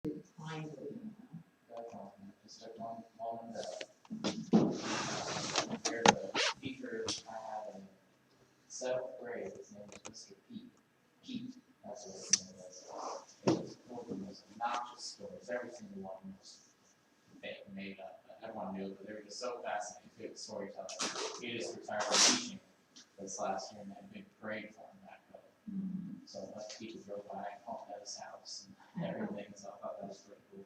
Find it. Just took one moment compared to the teacher I had in seventh grade. His name was Mr. Pete. Pete, that's what his name was. It was full of the most obnoxious stories. Every single one was made up. Everyone knew it, but they were just so fascinating too. The storytelling. He just retired from teaching this last year and had a big parade for him back up. So a bunch of people drove by and honked at his house and everything. So I thought that was pretty cool.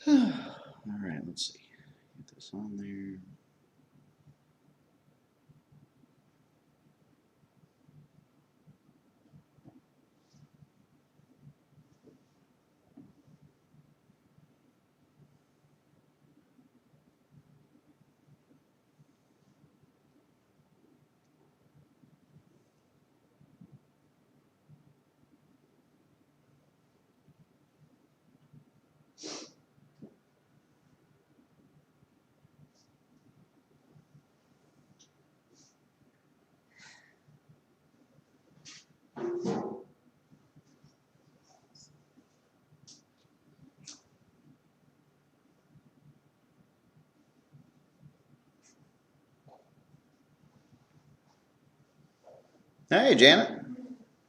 All right, let's see. Get this on there. Hey, Janet.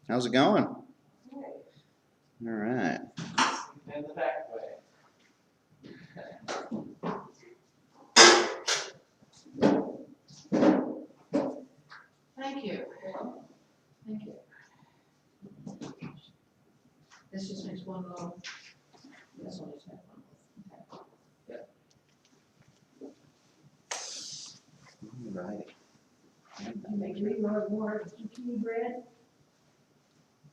How's it going? All right. And the back way. Thank you. Thank you. This just makes one little. This one just makes one little. All right. You make 3 more zucchini bread,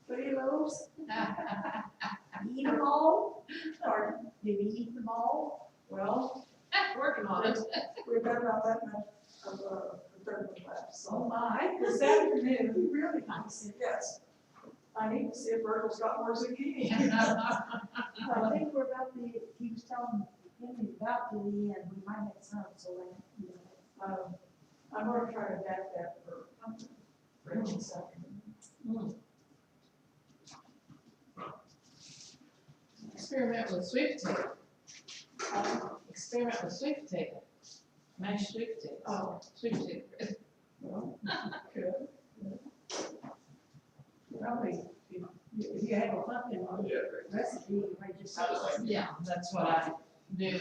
3 loaves, eat them all, or maybe eat them all. Well, Working on it. we've got about that much of the third one left. So my, this afternoon, really nice. Yes. I need to see if Virgil's got more zucchini. I think we're about the, he was telling Henry about to the end, we might have some, so I'm gonna try to adapt that for this afternoon. Experiment with sweet potato. Experiment with sweet potato. Mashed sweet potatoes. Oh. Sweet potato bread. Well, good. Probably, if you have a pumpkin recipe, you might just. Yeah, that's what I do,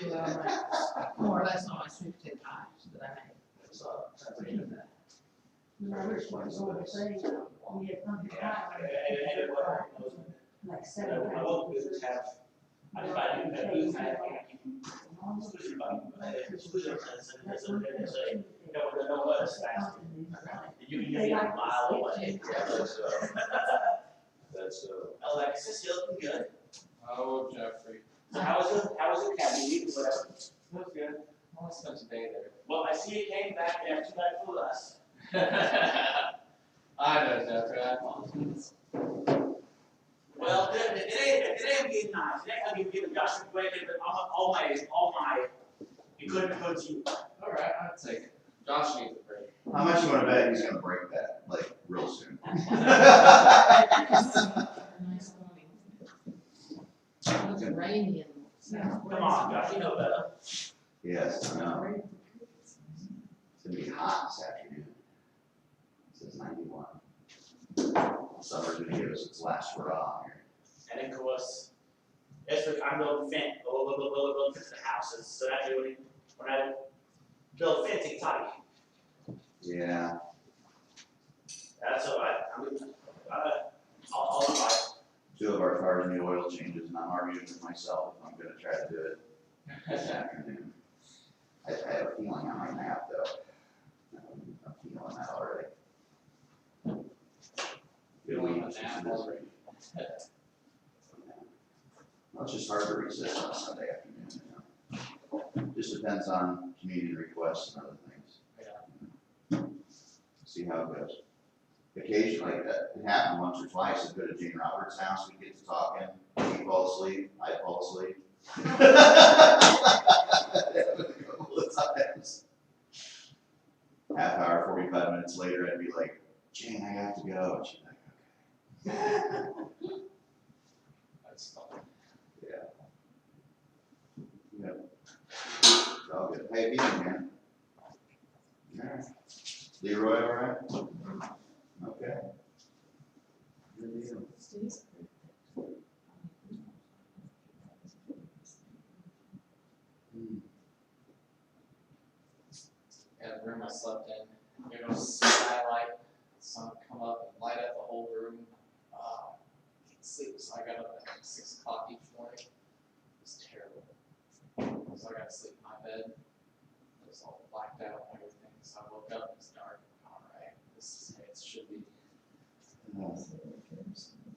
more or less on my sweet potato pies that I make. I wish one was over saying, we had pumpkin pie. Like 7 You can get a mile away. That's Alexis, you're looking good. Oh, Jeffrey. So how was the academy week, whatever? That was good. I only spent a day there. Well, I see you came back after that for us. I know, Jeffrey. I apologize. Well, it ain't being nice. It ain't gonna be giving Josh a break, but all my, you couldn't put you. All right, I'll take it. Josh needs a break. How much you want to bet he's going to break that, like, real soon? Nice morning. It was rainy and. Come on, Josh, you know better. Yes, I know. It's going to be hot this afternoon. It says 91. Summer's gonna give us its last hurrah here. And of course, I'm building fence, building fence to the houses, so that's really, when I build fencing tight, Yeah, that's all right, I'll try. 2 of our cars need oil changes, and I'm arguing with myself if I'm gonna try to do it this afternoon. I have a feeling I might have though. I'm feeling that already. Good week. Well, it's just hard to resist on a Sunday afternoon, you know. Just depends on community requests and other things. See how it goes. Occasionally, it happened once or twice, I'd go to Gene Roberts' house, we'd get to talking, he'd fall asleep, I'd fall asleep. A couple of times. Half hour, 45 minutes later, I'd be like, Jane, I have to go, and she'd be like, okay. That's fun. Yep. It's all good. Hey, you man. Yeah. Leroy, all right? Okay. Good deal. Yeah, the room I slept in, there was skylight, sun come up and light up the whole room. Can't sleep, so I got up at like 6 o'clock each morning. It was terrible. So I got to sleep in my bed. It was all blacked out and everything. So I woke up, it was dark. All right, this is how it should be.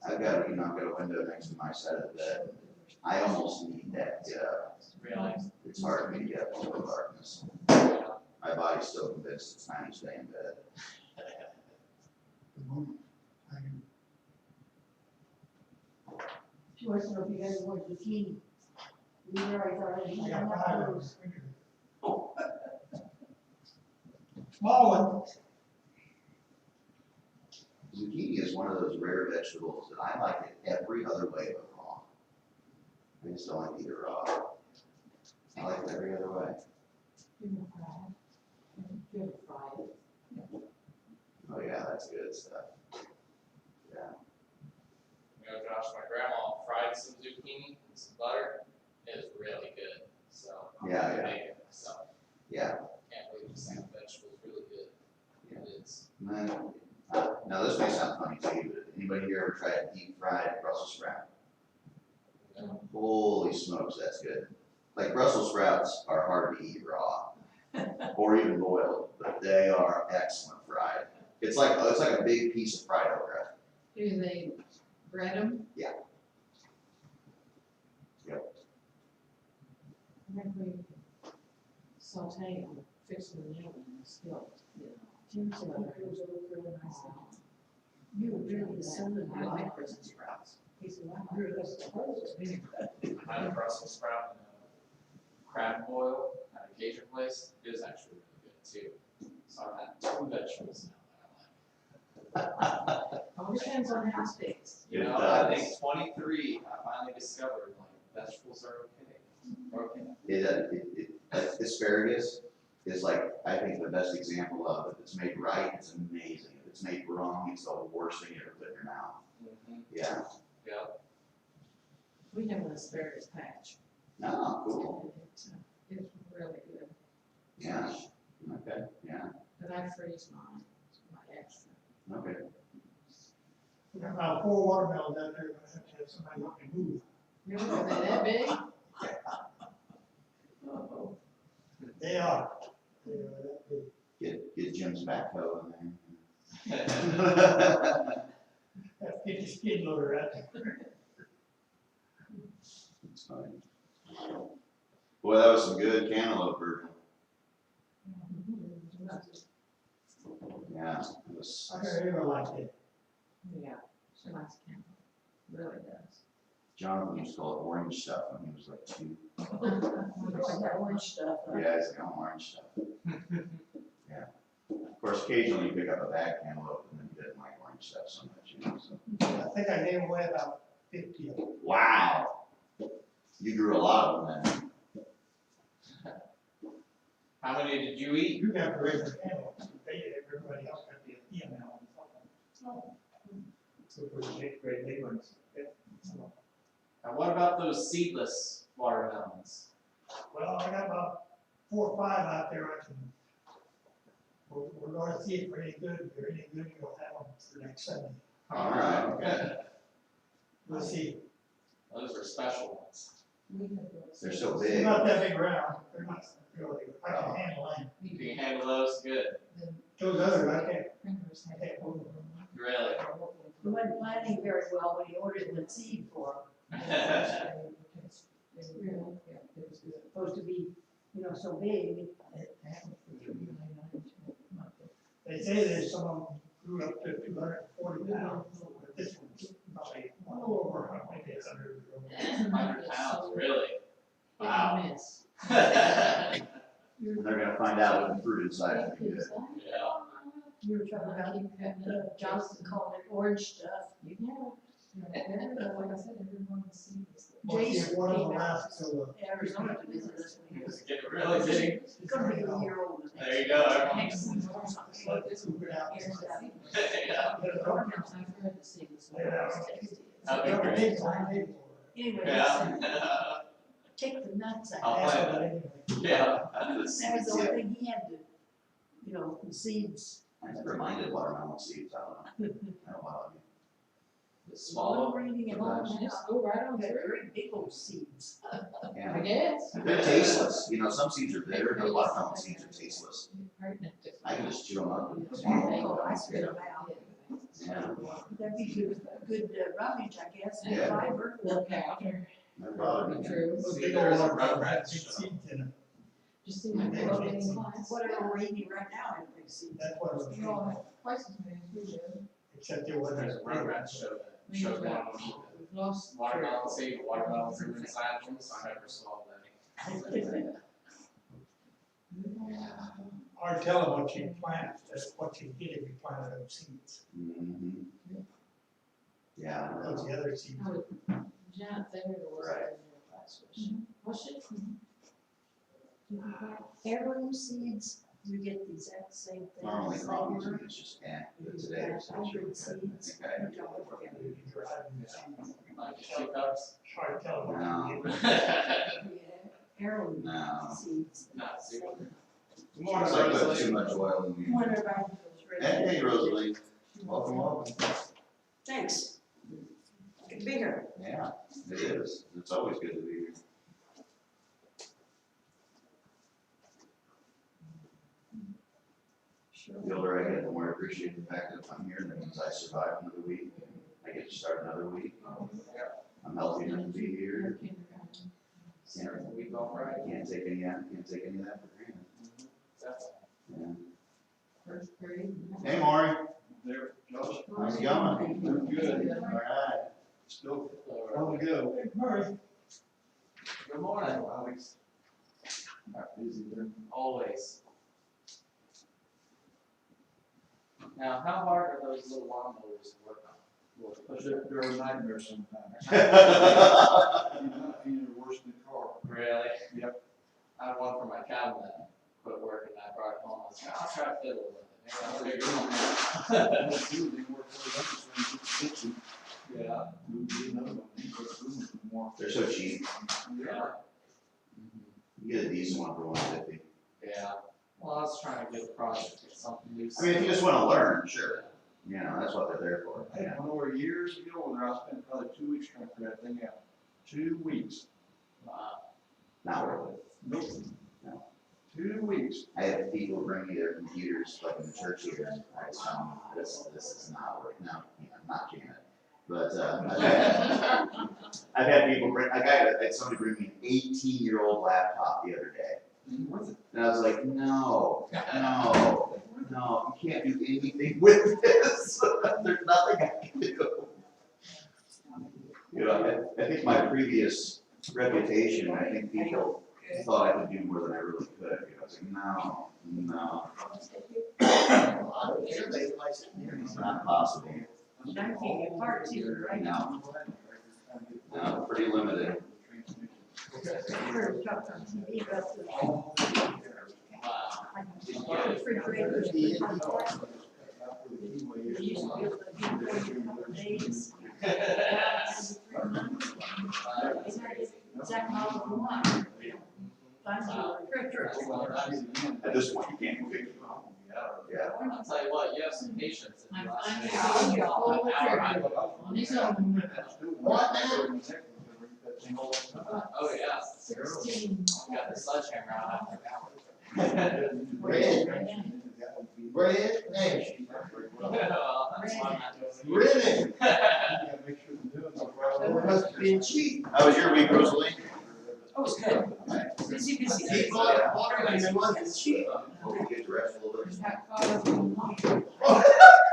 I've got a window next to my side of the bed. I almost need that, Really? it's hard for me to get up into the darkness. Yeah. My body's still convinced it's time to stay in bed. She wants to know if you guys want zucchini. Leroy's already I eating got up 5 of those. them. Small one. Zucchini is one of those rare vegetables that I like it every other way but raw. I just don't like either raw. I like it every other way. Oh yeah, that's good stuff. Yeah. You know, Josh, my grandma fried some zucchini and some butter. It was really good. So I'm Yeah, gonna yeah. make it myself. Yeah. Can't believe the same vegetable is really good. It is. Man, now this may sound funny to you, but anybody here ever tried a deep fried Brussels sprout? No. Holy smokes, that's good. Like Brussels sprouts are hard to eat raw or even boiled, but they are excellent fried. It's like a big piece of fried okra. Do they bread them? Yeah. I think we saute them, fix them in the oven and still, you know. Jim said he goes over and I said, you were really the son of I my like life. Brussels sprouts. He said, well, I'm really the I had a Brussels sprout and a crab boil at a Cajun place. It was actually really good too. So I've had 2 vegetables now that I like. All depends on how it's fixed. You It know, I does. think 23, I finally discovered like vegetables are okay. Asparagus is like, I think, the best example of if it's made right, it's amazing. If it's made wrong, it's the worst thing you ever put in your mouth. Mm-hmm. Yeah. Yeah. We have an asparagus patch. Oh, cool. It's really good, Yeah. Okay. Yeah. but I freeze mine, it's my extra. Okay. We got about 4 watermelons out there, but I have to have somebody help me move. Really, are they that big? They are. They are that big. Get Jim's backhoe in there. That 50 skid loader out there. It's funny. Boy, that was some good cantaloupe, Virgil. Yeah, it was. I heard everyone likes it. Yeah, she likes candy, really does. Jonathan used to call it orange stuff when he was like 2. that orange stuff. Yeah, he's like, "Oh, orange stuff." Yeah. Of course, occasionally you pick up a bag cantaloupe and then you didn't like orange stuff so much, you know, so. I think I gave away about 50 of them. Wow. You grew a lot of them then. How many did you eat? You got the regular candles, everybody else got the EML. So if we can get great big ones. Now, what about those seedless watermelons? Well, I got about 4 or 5 out there I can, we're gonna see if we're any good. If they're any good, you'll have them for next Sunday. All right, okay. We'll see. Those are special ones. They're so They're big. not that big around, they're not really, I can handle them. You can handle those good. Those others, I can't move them. Really? He wasn't planning very well when he ordered the seed for them. It's supposed to be, so big. They say there's some of them grew up to 240 pounds, but this one's probably over, I think it's 100. 100 pounds, really? Wow. Miss. And they're gonna find out what the fruit inside is good. Yeah. You were talking about, Johnson called it orange stuff. You know, like I said, everyone will see this. We'll see if Jason one of them came out lasts till to Arizona to visit us. when he was- Getting really big. He's gonna be a year older. There you go, everyone. Scoop it out. Here's that. Yeah. Get it I've over. heard the seeds. That'd be They'll great. take time, they will. Anyway, Yeah. take the nuts I'll out. That's plan what it. anyway. Yeah. That was the only thing he had to, the seeds. I never minded watermelon seeds, I don't know. I don't know. Swallow. Reading it all now. Just go right on They're through. very big old seeds. I Yeah. guess. They're tasteless, some seeds are bitter, but watermelon seeds are tasteless. I can just chew them up and Oh, I spit them out. yeah, That'd be good rummage, I guess, and Yeah. fiber. Look after. never bothered me. True. Those See, big there's old a ones, Rugrats big show. seeds in them. Just see my girl in class. Whatever we're eating right now has big seeds. That's what it was. You all have twice as many as we do. Except there wasn't. There's a Rugrats show that shows one of them. We've lost. Watermelon seed, watermelon fruit inside them, so I never saw that. Or tell them what you plant, that's what you get if you planted those seeds. Mhm. Yeah, I Those know. the other seeds. Janet, they were the worst in your class, was she? Was she? Heirloom seeds, you get the exact same thing. Normally as wrong, they were. it's just, but today it's Hybrid actually. seeds. Okay. which I'll look at. You can drive them, seeds. Like teacups. Hard to tell them. No. what you get. Yeah, Heirloom No. seeds. Not super. It's like putting too much oil in you. When everybody was ready. Hey, Rosalie, welcome, welcome. Thanks. Good to be here. Yeah, it is. It's always good to be here. The older I get, the more I appreciate the fact that I'm here, that means I survive another week, and I get to start another week. I'm healthy enough to be here. Can't, We go right. can't take any of that for granted. Yeah. First grade. Hey, Maury, There, Josh, how's it going? good. All right. Still, long to go. Hey, Murray, Good morning. Alex. Not busy there. Always. Now, how hard are those little lawnmowers to work on? Will it push it? They're a nightmare sometimes. You're worse than the car. Really? Yep. I had one for my cabin that quit working, I brought it home, I was like, I'll try to fiddle with it. Maybe I'll figure it out. Yeah. They're so cheap. Yeah. You get a decent one for $150. Yeah. Well, I was trying to get a project, get something new. I mean, if you just wanna learn, sure. That's what they're there for. I had one over years ago, and I spent probably 2 weeks trying to figure that thing out. 2 weeks. Wow. Not worth it. Nope. No. 2 weeks. I had people bring me their computers, like in the church here, and I was telling them, this is not working. No, not Janet. But, I've had people bring, I had somebody bring me an 18-year-old laptop the other day. And I was like, no, you can't do anything with this. There's nothing I can do. I think my previous reputation, I think people thought I could do more than I really could. I was like, no. It's not possible. And I can't get parts either, right? No, pretty limited. I heard talk on TV about the Wow. refrigerators. We used to be able to do 44 days. That's crazy. Exactly how we want. Find your refrigerator. At this point, you can't pick. Yeah. I'll tell you what, you have some patience. If I'm you watch finally this. getting a whole An hour, I refrigerator would- on his own. What now? Oh, yeah. 16. We got the sledgehammer out after hours. Bread, hey, Well, that's why I'm not doing really? it. Must have been cheap. How was your week, Rosalie? Oh, it's good. Busy, busy. Cheap water, and it wasn't cheap. Hope you get dressed a little bit. Got caught up in one.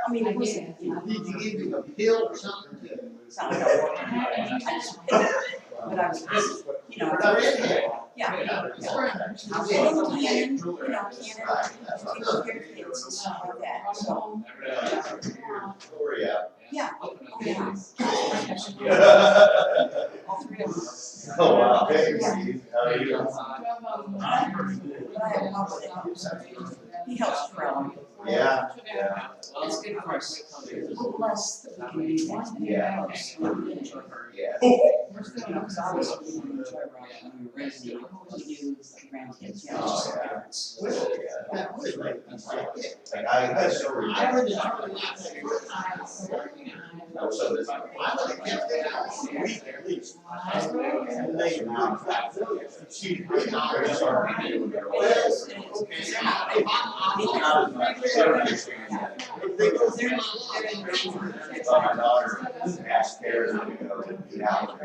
I mean, it was, you know, Did you give him a pill or something? sound like I worked. But I was busy, you know. Are you in here? Yeah. Yeah. I was in Cannon, you know, Cannon, taking care of kids and stuff like that, so, Gloria. yeah. Yeah. All three of them. Oh, wow. Hey, Steve, how are you? But I have Papa that helps. He helps Carol. Yeah, yeah. It's good for us. We're blessed that we can do that. And it Yeah. helps. Yeah. We're still You know, because obviously we didn't enjoy Rock when we were raising them. We knew grandkids, yeah, it's just a difference. Like I still remember. I was so busy. My daughter asked Karen to go to the house.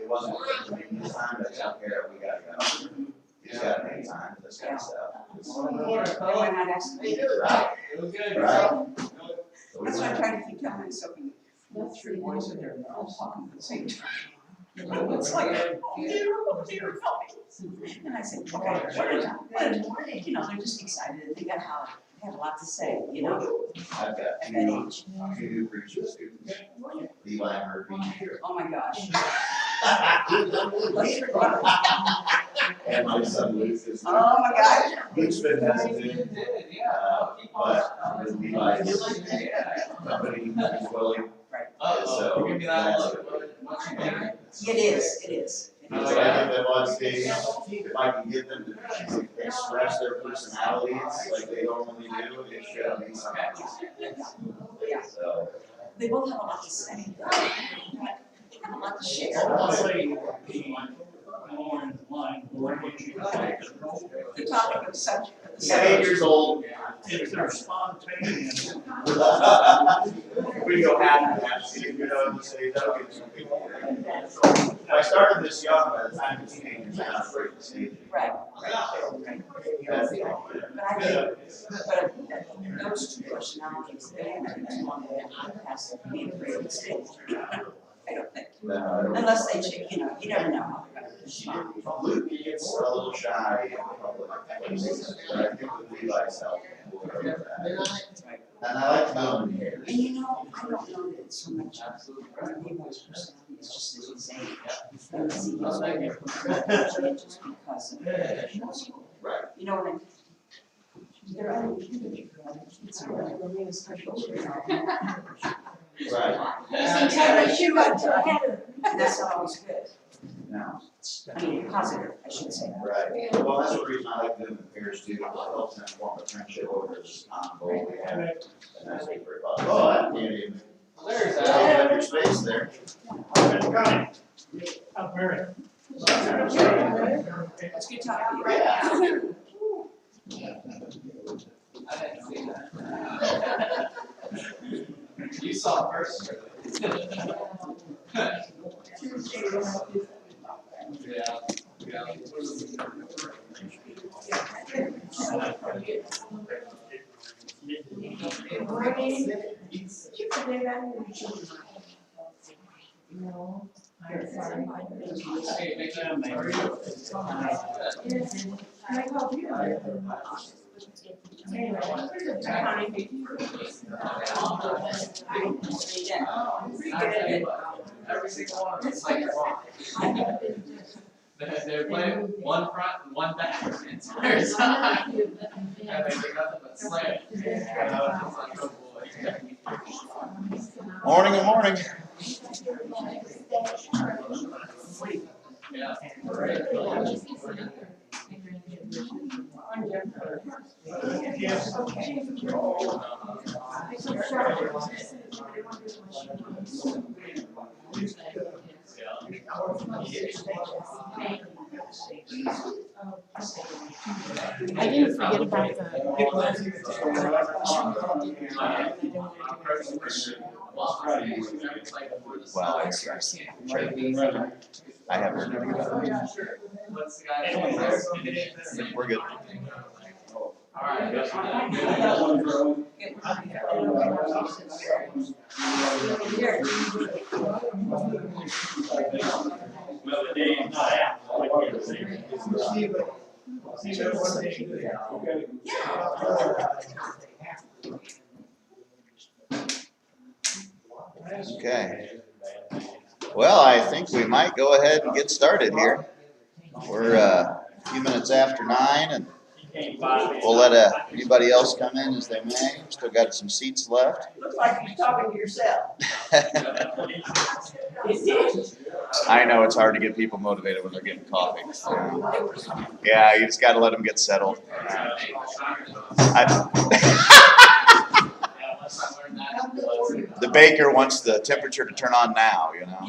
It wasn't this time, but tell Karen we gotta go. You just gotta make time for this kind of stuff. Why not ask me? Right, It was good. right. That's what I'm trying to keep telling myself. The three boys are there, they're all talking at the same time. It's like, oh dear, help me. And I said, okay, what, you know, they're just excited, they got how, they have a lot to say, you know, I've got at that age. two new preacher students, Eli Murphy. Oh my gosh. And my son Luke is. Oh my gosh. Luke's been You hesitant, did, yeah. Keep on. but with Eli's Yeah. company, he's willing. Uh-oh, give me that look. What you think? It is, it is. So I think that on stage, if I can get them to express their personalities like they normally do, it should be something. Yeah. So. They both have a lot to say. They have a lot to share. The topic of subject. He's 8 years old. If they're spontaneous. We go half and half, so you get on the stage, I'll get some people. If I started this young, by the time the teenagers, I'm not afraid to stage. Right. That's the only. But I think, but those two personalities, they have to be one that has to be afraid to stage. I don't think. Unless they, you know, you never know how they're gonna respond. Luke gets a little shy in public places, but I think with Levi's help, we'll go with that. And I like them here. And you know, I don't know that it's so much people's personality, it's just as you say. And see, it's like they're just because of the school. Right. You know what I mean? They're only it's a really special. Right. And that's not always good. No. I mean, positive, I should say. Right. Well, that's the reason I like doing the pairs too, it helps them form a friendship over this goal we have. And that's what we're about. Oh, I can't even. There's You that. have your space there. Up there. It's good talking to you. I didn't see that. You saw it first. Yeah, yeah. No, I'm sorry. Hey, make them, how are you? I called you. Anyway, Every single one of it's like, They're playing one front and one back the entire time. And they do nothing but slam. And I was just like, oh boy. Morning and morning. Yeah. I didn't forget about Well, I haven't heard anything about it. What's the guy? We're good. Okay. Well, I think we might go ahead and get started here. We're a few minutes after 9, and we'll let anybody else come in as they may. Still got some seats left. Looks like you're talking to yourself. I know it's hard to get people motivated when they're getting coffee. Yeah, you just got to let them get settled. The baker wants the temperature to turn on now, you know.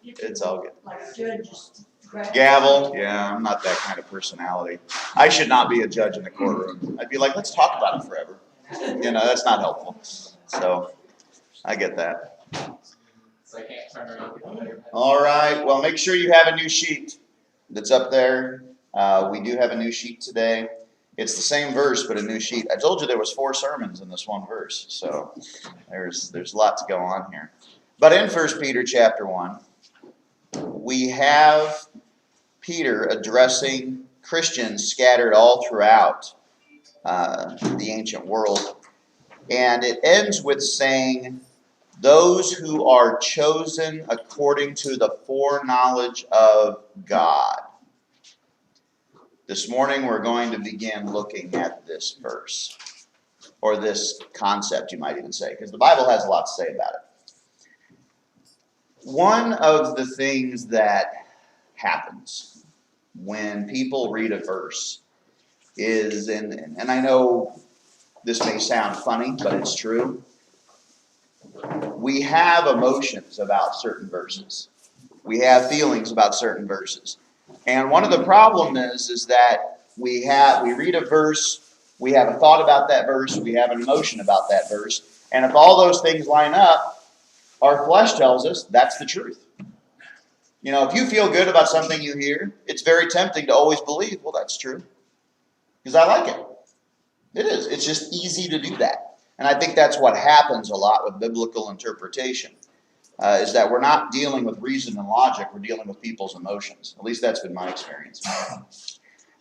Yeah, it's all good. Like judges. Gavel, yeah, I'm not that kind of personality. I should not be a judge in the courtroom. I'd be like, let's talk about it forever. You know, that's not helpful. So, I get that. So I can't turn around. All right, well, make sure you have a new sheet that's up there. We do have a new sheet today. It's the same verse, but a new sheet. I told you there was 4 sermons in this one verse, so there's a lot to go on here. But in 1 Peter chapter 1, we have Peter addressing Christians scattered all throughout the ancient world. And it ends with saying, those who are chosen according to the foreknowledge of God. This morning we're going to begin looking at this verse, or this concept you might even say, because the Bible has a lot to say about it. One of the things that happens when people read a verse is, and I know this may sound funny, but it's true, we have emotions about certain verses. We have feelings about certain verses. And one of the problems is that we read a verse, we have a thought about that verse, we have an emotion about that verse, and if all those things line up, our flesh tells us that's the truth. You know, if you feel good about something you hear, it's very tempting to always believe, well, that's true, because I like it. It is. It's just easy to do that. And I think that's what happens a lot with biblical interpretation. Is that we're not dealing with reason and logic, we're dealing with people's emotions. At least that's been my experience.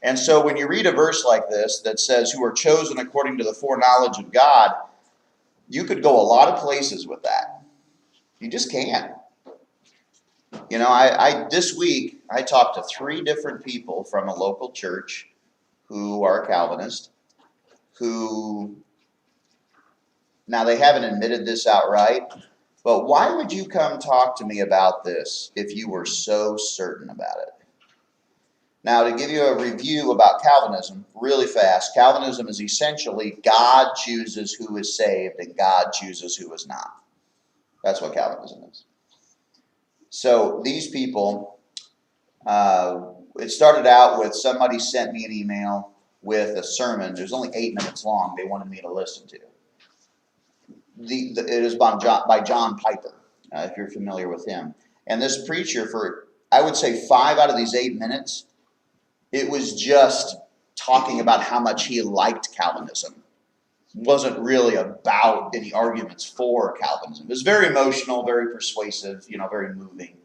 And so when you read a verse like this that says, who are chosen according to the foreknowledge of God, you could go a lot of places with that. You just can. You know, this week, I talked to 3 different people from a local church who are Calvinist, who, now they haven't admitted this outright, but why would you come talk to me about this if you were so certain about it? Now, to give you a review about Calvinism, really fast, Calvinism is essentially God chooses who is saved and God chooses who is not. That's what Calvinism is. So these people, it started out with somebody sent me an email with a sermon. It was only 8 minutes long they wanted me to listen to. It is by John Piper, if you're familiar with him. And this preacher, for I would say 5 out of these 8 minutes, it was just talking about how much he liked Calvinism. It wasn't really about any arguments for Calvinism. It was very emotional, very persuasive, very moving.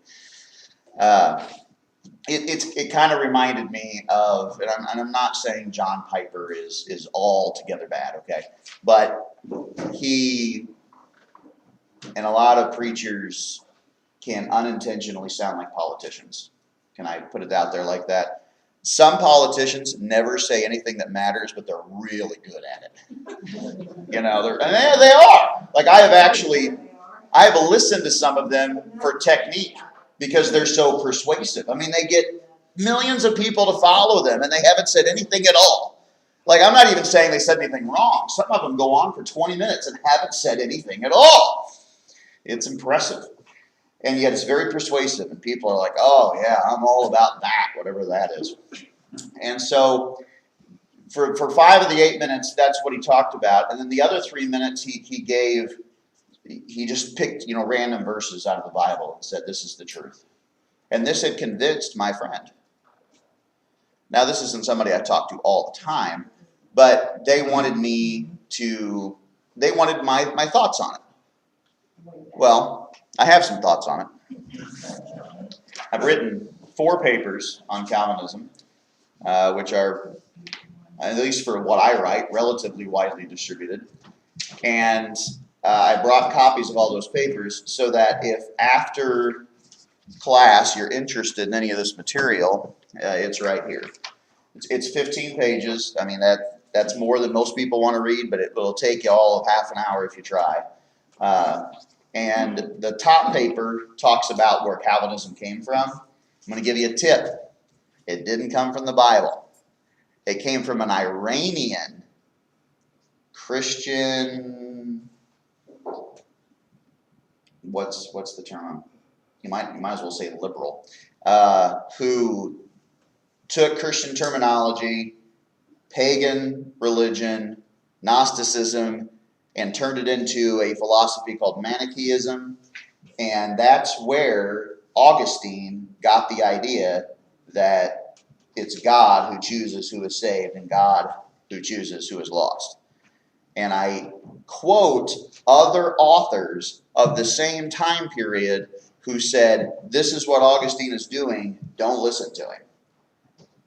It kind of reminded me of, and I'm not saying John Piper is altogether bad, okay? But he and a lot of preachers can unintentionally sound like politicians. Can I put it out there like that? Some politicians never say anything that matters, but they're really good at it. You know, and they are. Like I have listened to some of them for technique because they're so persuasive. I mean, they get millions of people to follow them and they haven't said anything at all. Like, I'm not even saying they said anything wrong. Some of them go on for 20 minutes and haven't said anything at all. It's impressive. And yet it's very persuasive, and people are like, oh, yeah, I'm all about that, whatever that is. And so for 5 of the 8 minutes, that's what he talked about. And then the other 3 minutes he just picked, random verses out of the Bible and said, this is the truth. And this had convinced my friend. Now, this isn't somebody I talk to all the time, but they wanted my thoughts on it. Well, I have some thoughts on it. I've written 4 papers on Calvinism, which are, at least for what I write, relatively widely distributed. And I brought copies of all those papers so that if after class you're interested in any of this material, it's right here. It's 15 pages. I mean, that's more than most people want to read, but it will take you all of half an hour if you try. And the top paper talks about where Calvinism came from. I'm going to give you a tip. It didn't come from the Bible. It came from an Iranian Christian. What's the term? You might as well say liberal, who took Christian terminology, pagan religion, Gnosticism, and turned it into a philosophy called Manichaeism. And that's where Augustine got the idea that it's God who chooses who is saved and God who chooses who is lost. And I quote other authors of the same time period who said, this is what Augustine is doing, don't listen to him.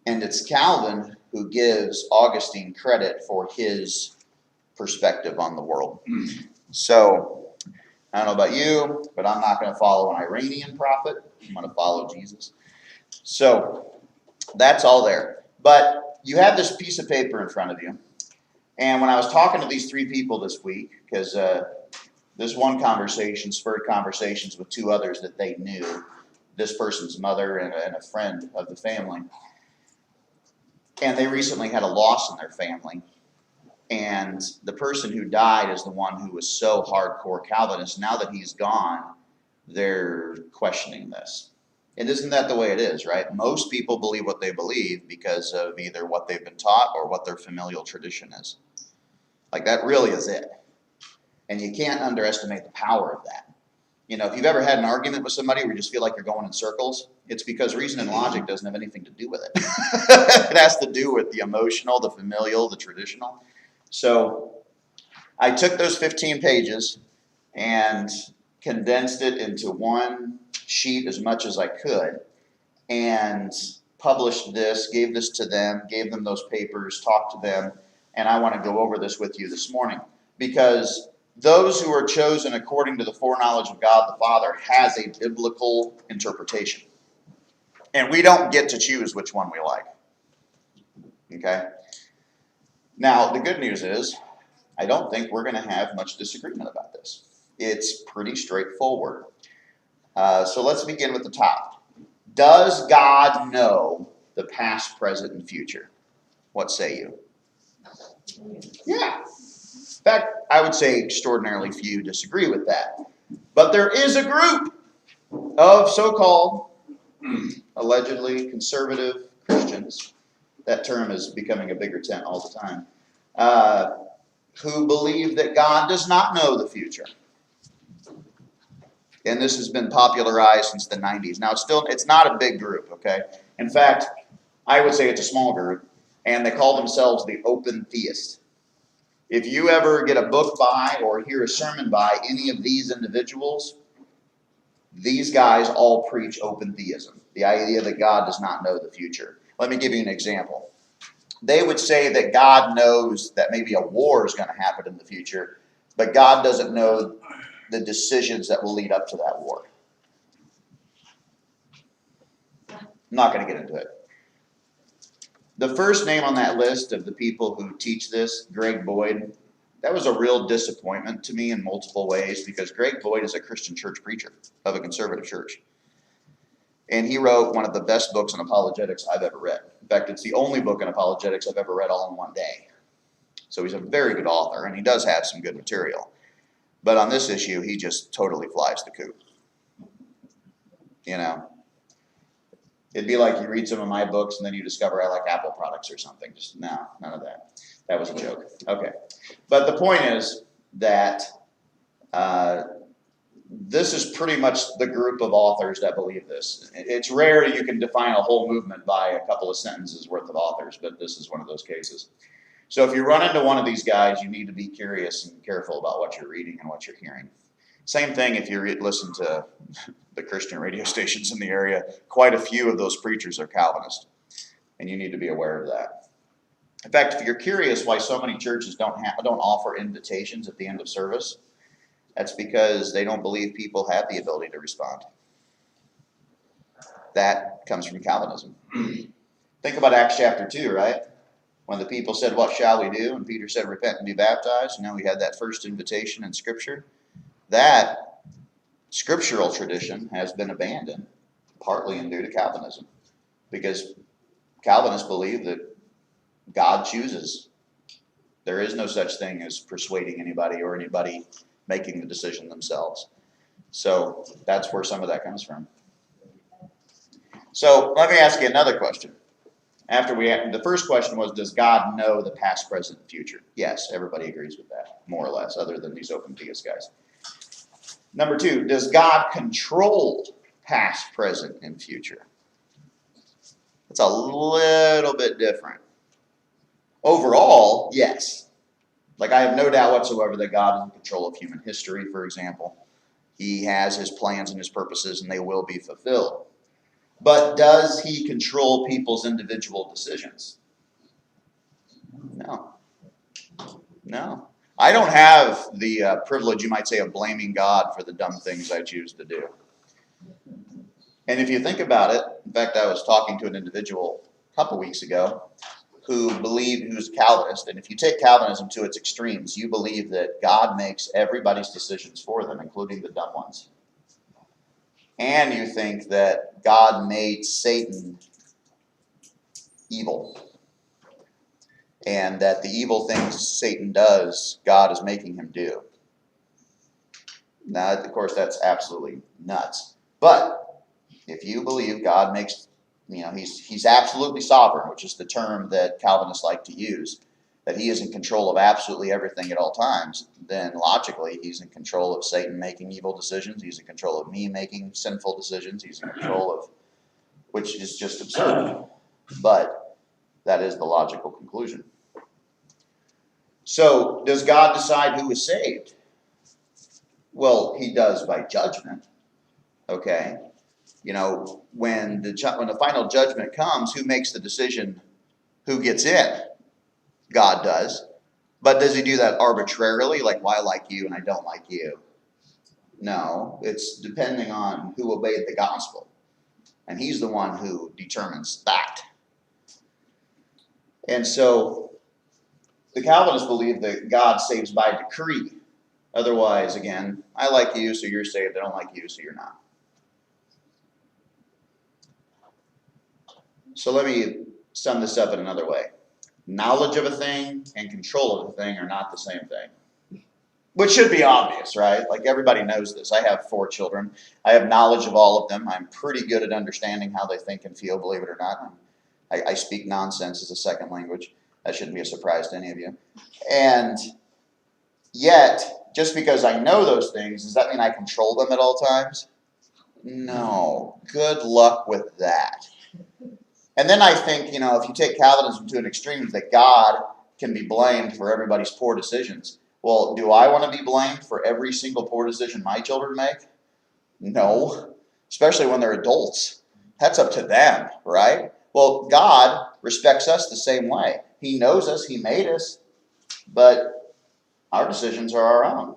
And it's Calvin who gives Augustine credit for his perspective on the world. So, I don't know about you, but I'm not going to follow an Iranian prophet. I'm going to follow Jesus. So, that's all there. But you have this piece of paper in front of you. And when I was talking to these 3 people this week, because this one conversation spurred conversations with 2 others that they knew, this person's mother and a friend of the family. And they recently had a loss in their family. And the person who died is the one who was so hardcore Calvinist. Now that he's gone, they're questioning this. And isn't that the way it is, right? Most people believe what they believe because of either what they've been taught or what their familial tradition is. Like, that really is it. And you can't underestimate the power of that. If you've ever had an argument with somebody where you just feel like you're going in circles, it's because reason and logic doesn't have anything to do with it. It has to do with the emotional, the familial, the traditional. So I took those 15 pages and condensed it into one sheet as much as I could and published this, gave this to them, gave them those papers, talked to them, and I want to go over this with you this morning because those who are chosen according to the foreknowledge of God the Father has a biblical interpretation. And we don't get to choose which one we like. Okay? Now, the good news is, I don't think we're going to have much disagreement about this. It's pretty straightforward. So let's begin with the top. Does God know the past, present, and future? What say you? Yeah. In fact, I would say extraordinarily few disagree with that. But there is a group of so-called, allegedly conservative Christians, that term is becoming a bigger tent all the time, who believe that God does not know the future. And this has been popularized since the 90s. Now, it's not a big group, okay? In fact, I would say it's a small group, and they call themselves the open theists. If you ever get a book by or hear a sermon by any of these individuals, these guys all preach open theism, the idea that God does not know the future. Let me give you an example. They would say that God knows that maybe a war is going to happen in the future, but God doesn't know the decisions that will lead up to that war. I'm not going to get into it. The first name on that list of the people who teach this, Greg Boyd, that was a real disappointment to me in multiple ways because Greg Boyd is a Christian church preacher of a conservative church. And he wrote one of the best books on apologetics I've ever read. In fact, it's the only book on apologetics I've ever read all in one day. So he's a very good author, and he does have some good material. But on this issue, he just totally flies the coop. You know? It'd be like you read some of my books and then you discover I like Apple products or something. Just, no, none of that. That was a joke. Okay. But the point is that this is pretty much the group of authors that believe this. It's rare you can define a whole movement by a couple of sentences worth of authors, but this is one of those cases. So if you run into one of these guys, you need to be curious and careful about what you're reading and what you're hearing. Same thing if you listen to the Christian radio stations in the area. Quite a few of those preachers are Calvinist, and you need to be aware of that. In fact, if you're curious why so many churches don't offer invitations at the end of service, that's because they don't believe people have the ability to respond. That comes from Calvinism. Think about Acts chapter 2, right? When the people said, "What shall we do?" and Peter said, "Repent and be baptized." You know, we had that first invitation in Scripture. That scriptural tradition has been abandoned, partly due to Calvinism, because Calvinists believe that God chooses. There is no such thing as persuading anybody or anybody making the decision themselves. So that's where some of that comes from. So let me ask you another question. The first question was, does God know the past, present, and future? Yes, everybody agrees with that, more or less, other than these open theist guys. Number 2, does God control past, present, and future? It's a little bit different. Overall, yes. Like, I have no doubt whatsoever that God is in control of human history, for example. He has his plans and his purposes, and they will be fulfilled. But does he control people's individual decisions? No. No. I don't have the privilege, you might say, of blaming God for the dumb things I choose to do. And if you think about it, in fact, I was talking to an individual a couple weeks ago who's Calvinist, and if you take Calvinism to its extremes, you believe that God makes everybody's decisions for them, including the dumb ones. And you think that God made Satan evil, and that the evil things Satan does, God is making him do. Now, of course, that's absolutely nuts. But if you believe God makes, he's absolutely sovereign, which is the term that Calvinists like to use, that he is in control of absolutely everything at all times, then logically he's in control of Satan making evil decisions, he's in control of me making sinful decisions, he's in control of, which is just absurd. But that is the logical conclusion. So, does God decide who is saved? Well, he does by judgment. Okay? When the final judgment comes, who makes the decision who gets in? God does. But does he do that arbitrarily? Like, well, I like you and I don't like you. No, it's depending on who obeyed the gospel. And he's the one who determines that. And so, the Calvinists believe that God saves by decree. Otherwise, again, I like you, so you're saved. I don't like you, so you're not. So let me sum this up in another way. Knowledge of a thing and control of a thing are not the same thing. Which should be obvious, right? Like, everybody knows this. I have 4 children. I have knowledge of all of them. I'm pretty good at understanding how they think and feel, believe it or not. I speak nonsense as a second language. That shouldn't be a surprise to any of you. And yet, just because I know those things, does that mean I control them at all times? No. Good luck with that. And then I think, if you take Calvinism to an extreme, that God can be blamed for everybody's poor decisions. Well, do I want to be blamed for every single poor decision my children make? No. Especially when they're adults. That's up to them, right? Well, God respects us the same way. He knows us, he made us, but our decisions are our own.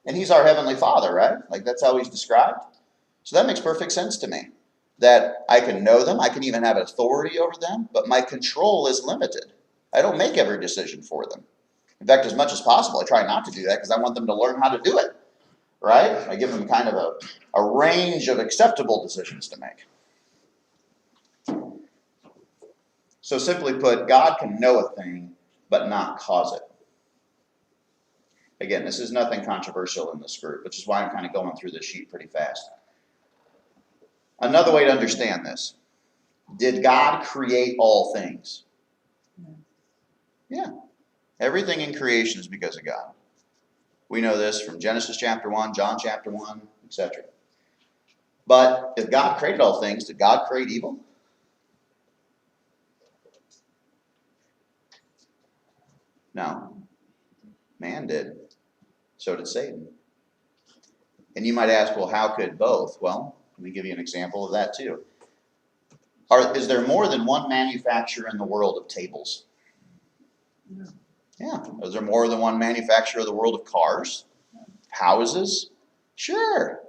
And he's our heavenly Father, right? Like, that's how he's described. So that makes perfect sense to me. that I can know them, I can even have authority over them, but my control is limited. I don't make every decision for them. In fact, as much as possible, I try not to do that because I want them to learn how to do it, right? I give them kind of a range of acceptable decisions to make. So simply put, God can know a thing, but not cause it. Again, this is nothing controversial in this group, which is why I'm kind of going through this sheet pretty fast. Another way to understand this. Did God create all things? Yeah. Everything in creation is because of God. We know this from Genesis chapter 1, John chapter 1, etc. But if God created all things, did God create evil? No. Man did. So did Satan. And you might ask, well, how could both? Well, let me give you an example of that too. Is there more than one manufacturer in the world of tables? No. Yeah. Is there more than one manufacturer of the world of cars? Houses? Sure.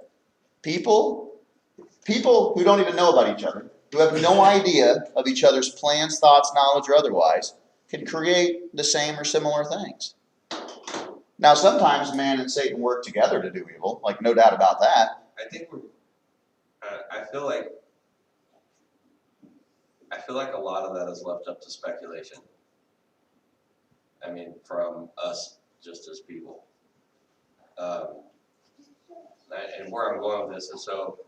People who don't even know about each other, who have no idea of each other's plans, thoughts, knowledge, or otherwise, can create the same or similar things. Now, sometimes man and Satan work together to do evil, like no doubt about that. I think I feel like a lot of that is left up to speculation. I mean, from us just as people. And where I'm going with this is so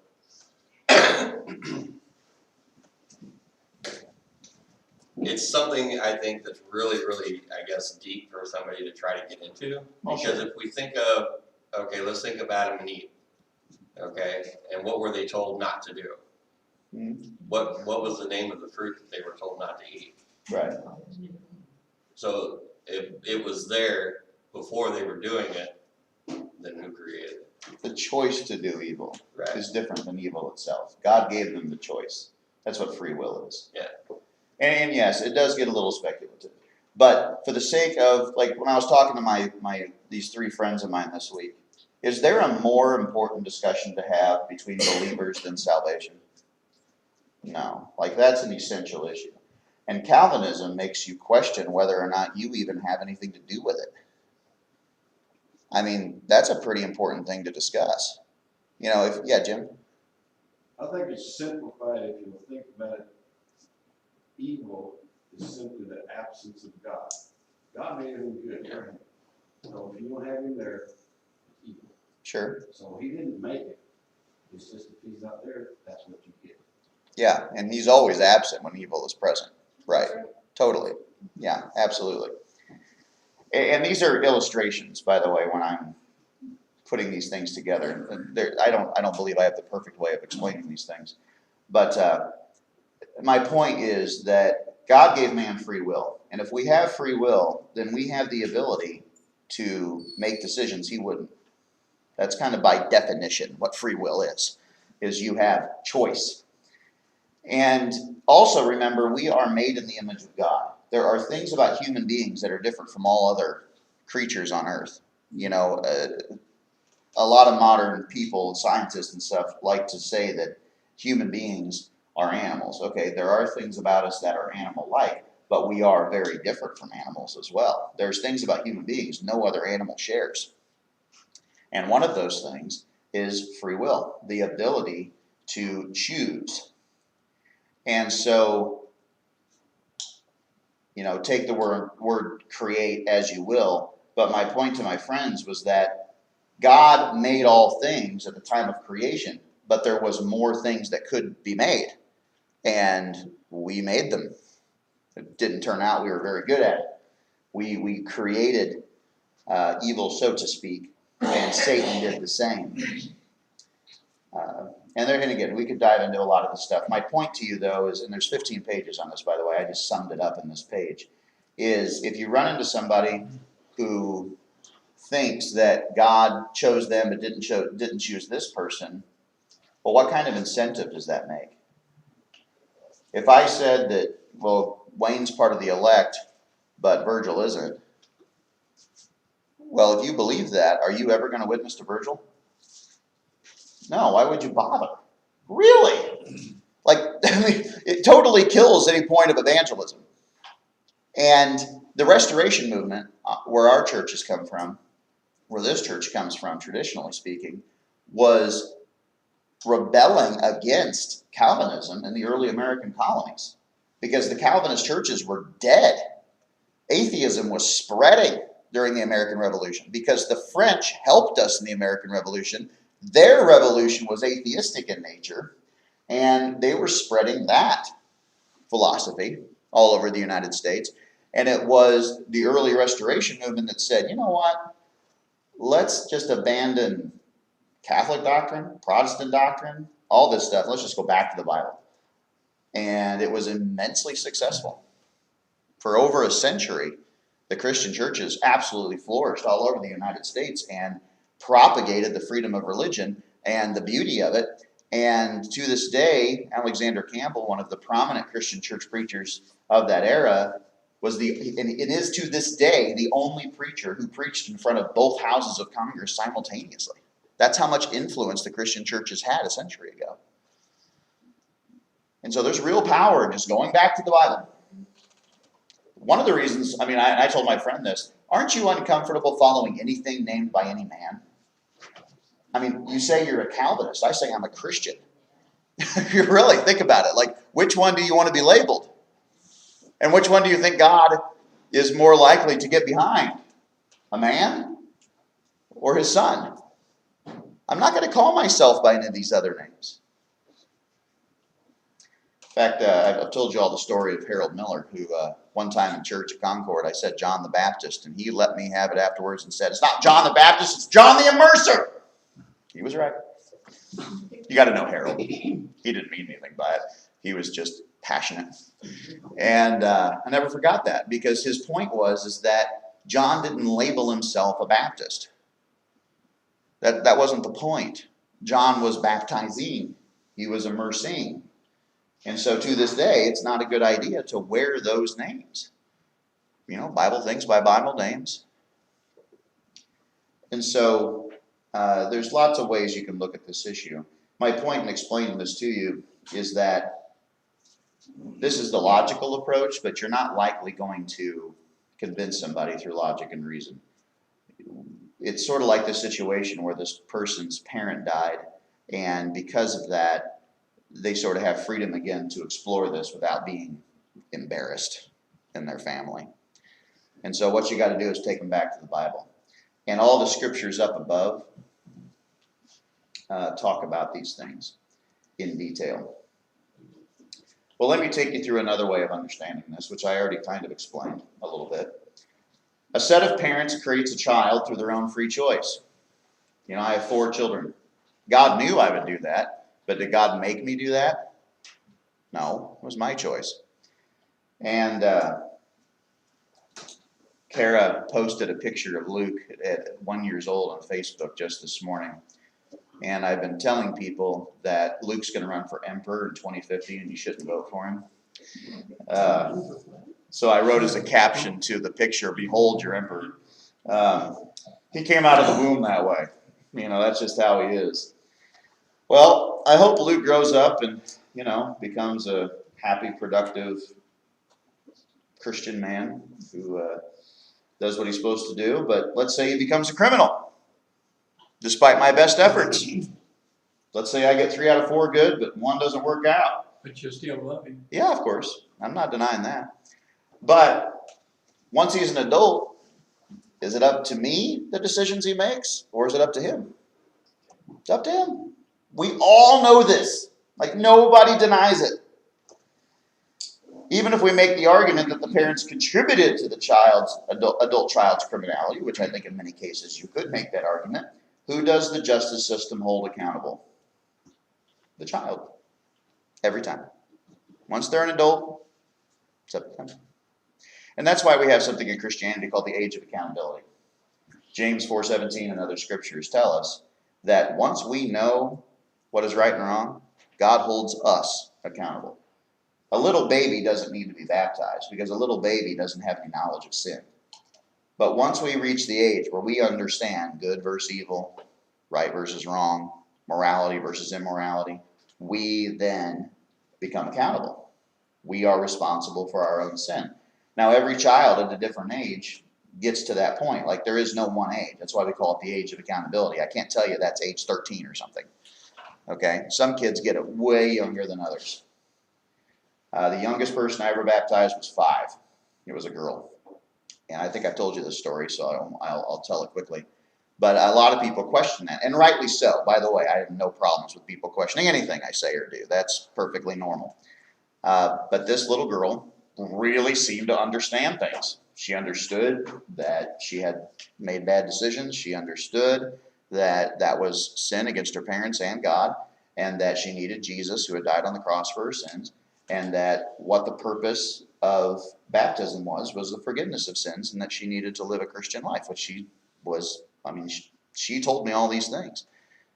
it's something I think that's really, really, I guess, deep for somebody to try to get into. Because if we think of, okay, let's think of Adam and Eve. Okay, and what were they told not to do? Mm-hmm. What was the name of the fruit that they were told not to eat? Right. So if it was there before they were doing it, then who created it? The choice to do evil Right. is different than evil itself. God gave them the choice. That's what free will is. Yeah. And yes, it does get a little speculative. But for the sake of, like when I was talking to these three friends of mine this week, is there a more important discussion to have between believers than salvation? No. Like that's an essential issue. And Calvinism makes you question whether or not you even have anything to do with it. I mean, that's a pretty important thing to discuss. You know, Jim? I think it's simplified if you think about it. Evil is simply the absence of God. God made him good, right? So if you don't have him there, it's evil. Sure. So he didn't make it. It's just if he's not there, that's what you get. Yeah, and he's always absent when evil is present. Right. Totally. Yeah, absolutely. And these are illustrations, by the way, when I'm putting these things together. I don't believe I have the perfect way of explaining these things. But my point is that God gave man free will. And if we have free will, then we have the ability to make decisions he wouldn't. That's kind of by definition what free will is you have choice. And also remember, we are made in the image of God. There are things about human beings that are different from all other creatures on earth. You know, a lot of modern people, scientists and stuff, like to say that human beings are animals. Okay, there are things about us that are animal-like, but we are very different from animals as well. There's things about human beings no other animal shares. And one of those things is free will, the ability to choose. And so, you know, take the word create as you will, but my point to my friends was that God made all things at the time of creation, but there was more things that could be made, and we made them. It didn't turn out we were very good at it. We created evil, so to speak, and Satan did the same. And again, we could dive into a lot of this stuff. My point to you, though, is, and there's 15 pages on this, by the way, I just summed it up in this page, is if you run into somebody who thinks that God chose them but didn't choose this person, well, what kind of incentive does that make? If I said that, well, Wayne's part of the elect, but Virgil isn't, well, if you believe that, are you ever going to witness to Virgil? No, why would you bother? Really? It totally kills any point of evangelism. And the Restoration movement, where our churches come from, where this church comes from, traditionally speaking, was rebelling against Calvinism in the early American colonies because the Calvinist churches were dead. Atheism was spreading during the American Revolution because the French helped us in the American Revolution. Their revolution was atheistic in nature, and they were spreading that philosophy all over the United States. And it was the early Restoration movement that said, you know what, let's just abandon Catholic doctrine, Protestant doctrine, all this stuff. Let's just go back to the Bible. And it was immensely successful. For over a century, the Christian churches absolutely flourished all over the United States and propagated the freedom of religion and the beauty of it. And to this day, Alexander Campbell, one of the prominent Christian church preachers of that era, and it is to this day the only preacher who preached in front of both houses of Congress simultaneously. That's how much influence the Christian churches had a century ago. And so there's real power in just going back to the Bible. One of the reasons, I told my friend this, aren't you uncomfortable following anything named by any man? You say you're a Calvinist. I say I'm a Christian. You really think about it. Like, which one do you want to be labeled? And which one do you think God is more likely to get behind? A man or his son? I'm not going to call myself by any of these other names. In fact, I've told you all the story of Harold Miller, who one time in church at Concord, I said John the Baptist, and he let me have it afterwards and said, it's not John the Baptist, it's John the Immerser. He was right. You got to know Harold. He didn't mean anything by it. He was just passionate. And I never forgot that, because his point is that John didn't label himself a Baptist. That wasn't the point. John was baptizing. He was immersing. And so to this day, it's not a good idea to wear those names. Bible things by Bible names. And so there's lots of ways you can look at this issue. My point in explaining this to you is that this is the logical approach, but you're not likely going to convince somebody through logic and reason. It's sort of like the situation where this person's parent died, and because of that, they sort of have freedom again to explore this without being embarrassed in their family. And so what you got to do is take them back to the Bible. And all the scriptures up above talk about these things in detail. Well, let me take you through another way of understanding this, which I already kind of explained a little bit. A set of parents creates a child through their own free choice. I have 4 children. God knew I would do that, but did God make me do that? No, it was my choice. And Kara posted a picture of Luke at 1 year old on Facebook just this morning. And I've been telling people that Luke's going to run for emperor in 2050 and you shouldn't vote for him. So I wrote as a caption to the picture, "Behold your emperor." He came out of the womb that way. That's just how he is. Well, I hope Luke grows up and, becomes a happy, productive Christian man who does what he's supposed to do. But let's say he becomes a criminal, despite my best efforts. Let's say I get 3 out of 4 good, but 1 doesn't work out. But you still love him. Yeah, of course. I'm not denying that. But once he's an adult, is it up to me, the decisions he makes, or is it up to him? It's up to him. We all know this. Like, nobody denies it. Even if we make the argument that the parents contributed to the adult child's criminality, which I think in many cases you could make that argument, who does the justice system hold accountable? The child. Every time. Once they're an adult, it's up to them. And that's why we have something in Christianity called the age of accountability. James 4:17 and other scriptures tell us that once we know what is right and wrong, God holds us accountable. A little baby doesn't need to be baptized because a little baby doesn't have any knowledge of sin. But once we reach the age where we understand good versus evil, right versus wrong, morality versus immorality, we then become accountable. We are responsible for our own sin. Now, every child at a different age gets to that point. Like, there is no one age. That's why we call it the age of accountability. I can't tell you that's age 13 or something. Okay? Some kids get it way younger than others. The youngest person I ever baptized was 5. It was a girl. And I think I've told you this story, so I'll tell it quickly. But a lot of people question that, and rightly so. By the way, I have no problems with people questioning anything I say or do. That's perfectly normal. But this little girl really seemed to understand things. She understood that she had made bad decisions. She understood that that was sin against her parents and God, and that she needed Jesus, who had died on the cross for her sins, and that what the purpose of baptism was the forgiveness of sins, and that she needed to live a Christian life, which she was. I mean, she told me all these things.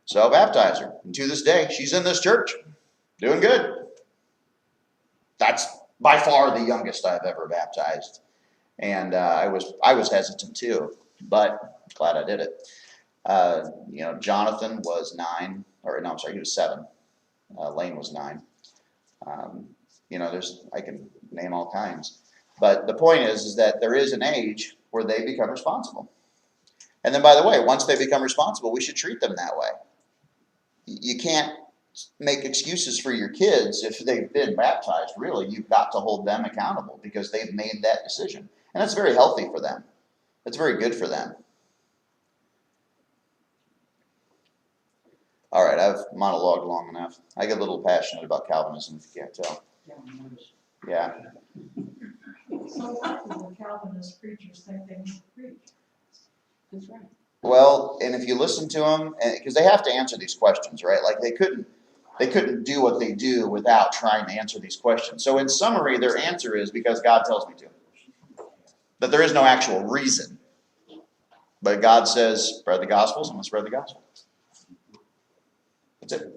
So I baptized her. And to this day, she's in this church, doing good. That's by far the youngest I've ever baptized. And I was hesitant too, but glad I did it. Jonathan was 9, he was 7. Lane was 9. I can name all kinds. But the point is that there is an age where they become responsible. And then, by the way, once they become responsible, we should treat them that way. You can't make excuses for your kids if they've been baptized. Really, you've got to hold them accountable because they've made that decision. And that's very healthy for them. It's very good for them. All right, I've monologued long enough. I get a little passionate about Calvinism, if you can't tell. Yeah. So what do the Calvinist preachers think they need to preach? That's right. Well, and if you listen to them, because they have to answer these questions, right? Like they couldn't do what they do without trying to answer these questions. So in summary, their answer is because God tells me to. But there is no actual reason. But God says, spread the gospel, so I'm going to spread the gospel. That's it.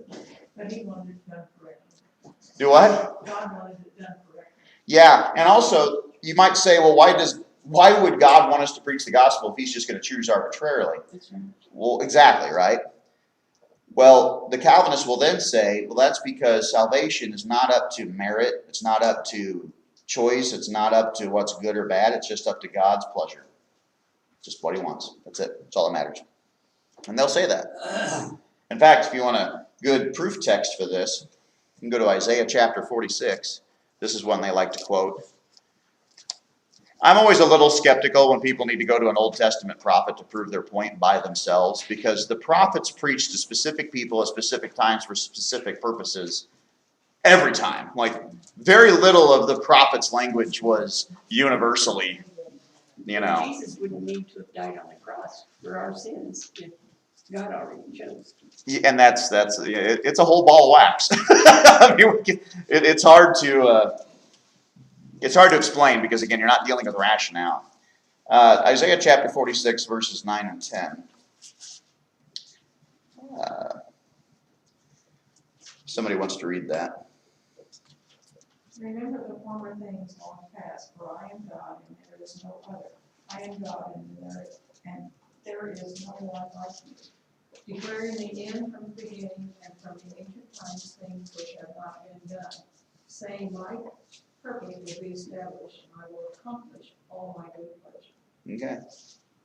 But he wanted it done correctly. Do what? God wanted it done correctly. Yeah, and also you might say, well, why would God want us to preach the gospel if he's just going to choose arbitrarily? That's right. Well, exactly, right? Well, the Calvinists will then say, well, that's because salvation is not up to merit. It's not up to choice. It's not up to what's good or bad. It's just up to God's pleasure. Just what he wants. That's it. That's all that matters. And they'll say that. In fact, if you want a good proof text for this, you can go to Isaiah chapter 46. This is one they like to quote. I'm always a little skeptical when people need to go to an Old Testament prophet to prove their point by themselves, because the prophets preached to specific people at specific times for specific purposes every time. Like, very little of the prophet's language was universally, Jesus wouldn't need to have died on the cross for our sins if God already chose. And it's a whole ball of wax. I mean, it's hard to explain because, again, you're not dealing with rationale. Isaiah chapter 46, verses 9 and 10. Somebody wants to read that. Remember the former things long past, for I am God and there is no other. I am God and there is no one like me. Declaring the end from the beginning and from the ancient times things which have not been done. Saying my purpose will be established and I will accomplish all my good pleasure. Okay.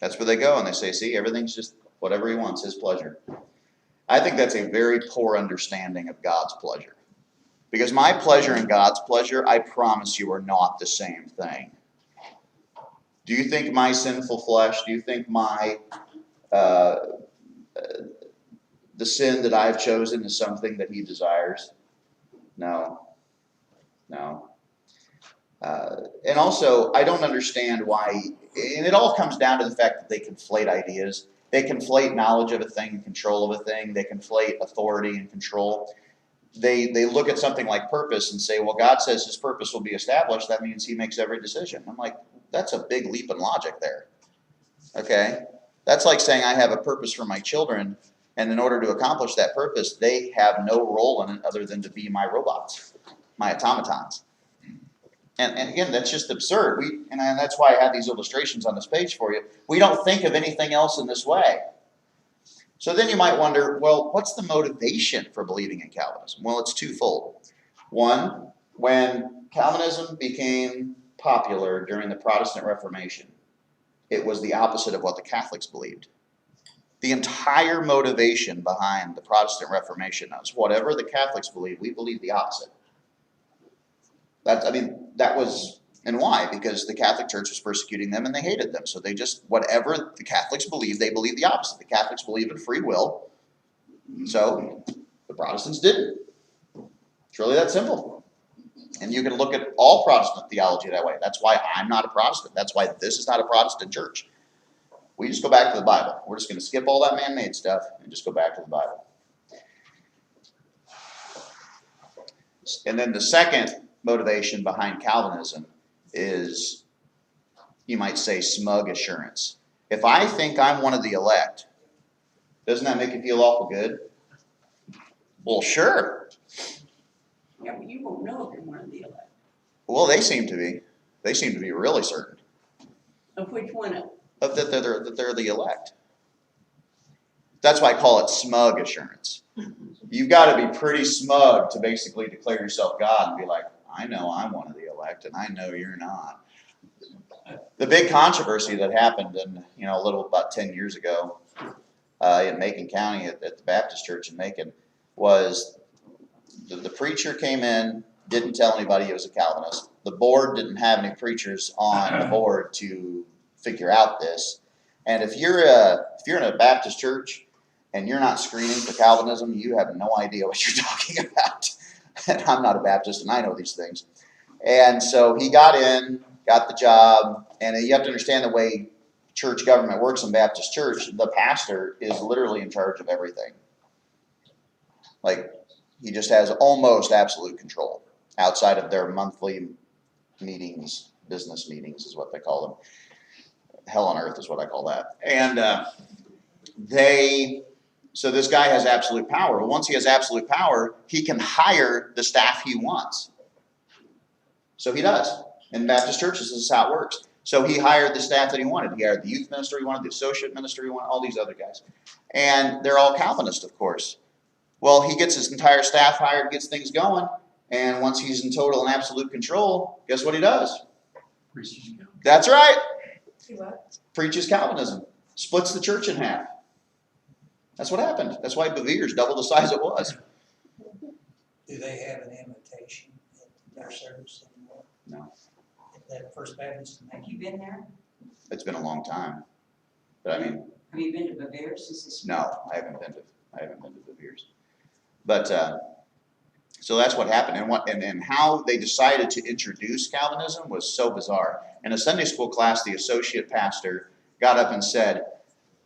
That's where they go and they say, see, everything's just whatever he wants, his pleasure. I think that's a very poor understanding of God's pleasure. Because my pleasure and God's pleasure, I promise you, are not the same thing. Do you think my sinful flesh, do you think my the sin that I've chosen is something that he desires? No. And also, I don't understand why, and it all comes down to the fact that they conflate ideas. They conflate knowledge of a thing and control of a thing. They conflate authority and control. They look at something like purpose and say, well, God says his purpose will be established. That means he makes every decision. I'm like, that's a big leap in logic there. Okay? That's like saying I have a purpose for my children, and in order to accomplish that purpose, they have no role in it other than to be my robots, my automatons. And again, that's just absurd. And that's why I have these illustrations on this page for you. We don't think of anything else in this way. So then you might wonder, well, what's the motivation for believing in Calvinism? Well, it's twofold. One, when Calvinism became popular during the Protestant Reformation, it was the opposite of what the Catholics believed. The entire motivation behind the Protestant Reformation was whatever the Catholics believe, we believe the opposite. That was, and why? Because the Catholic Church was persecuting them and they hated them. So they just, whatever the Catholics believed, they believed the opposite. The Catholics believe in free will, so the Protestants didn't. It's really that simple. And you can look at all Protestant theology that way. That's why I'm not a Protestant. That's why this is not a Protestant church. We just go back to the Bible. We're just going to skip all that man-made stuff and just go back to the Bible. And then the second motivation behind Calvinism is, you might say, smug assurance. If I think I'm one of the elect, doesn't that make you feel awful good? Well, sure. Yeah, but you won't know if you're one of the elect. Well, they seem to be. They seem to be really certain Of which one of that they're the elect. That's why I call it smug assurance. You've got to be pretty smug to basically declare yourself God and be like, I know I'm one of the elect, and I know you're not. The big controversy that happened in, a little about 10 years ago in Macon County at the Baptist Church in Macon was the preacher came in, didn't tell anybody he was a Calvinist. The board didn't have any preachers on the board to figure out this. And if you're in a Baptist church and you're not screening for Calvinism, you have no idea what you're talking about. And I'm not a Baptist, and I know these things. And so he got in, got the job, and you have to understand the way church government works in Baptist church. The pastor is literally in charge of everything. Like, he just has almost absolute control outside of their monthly meetings, business meetings is what they call them. Hell on earth is what I call that. And so this guy has absolute power. Well, once he has absolute power, he can hire the staff he wants. So he does. In Baptist churches, this is how it works. So he hired the staff that he wanted. He hired the youth minister he wanted, the associate minister he wanted, all these other guys. And they're all Calvinist, of course. Well, he gets his entire staff hired, gets things going, and once he's in total and absolute control, guess what he does? That's right. Preaches Calvinism. Splits the church in half. That's what happened. That's why Bevere's double the size it was. Do they have an invitation at their service anymore? No. At that First Baptist? Have you been there? It's been a long time. But I mean. Have you been to Bavaria since this? No, I haven't been to Bevere's. But so that's what happened, and how they decided to introduce Calvinism was so bizarre. In a Sunday school class, the associate pastor got up and said,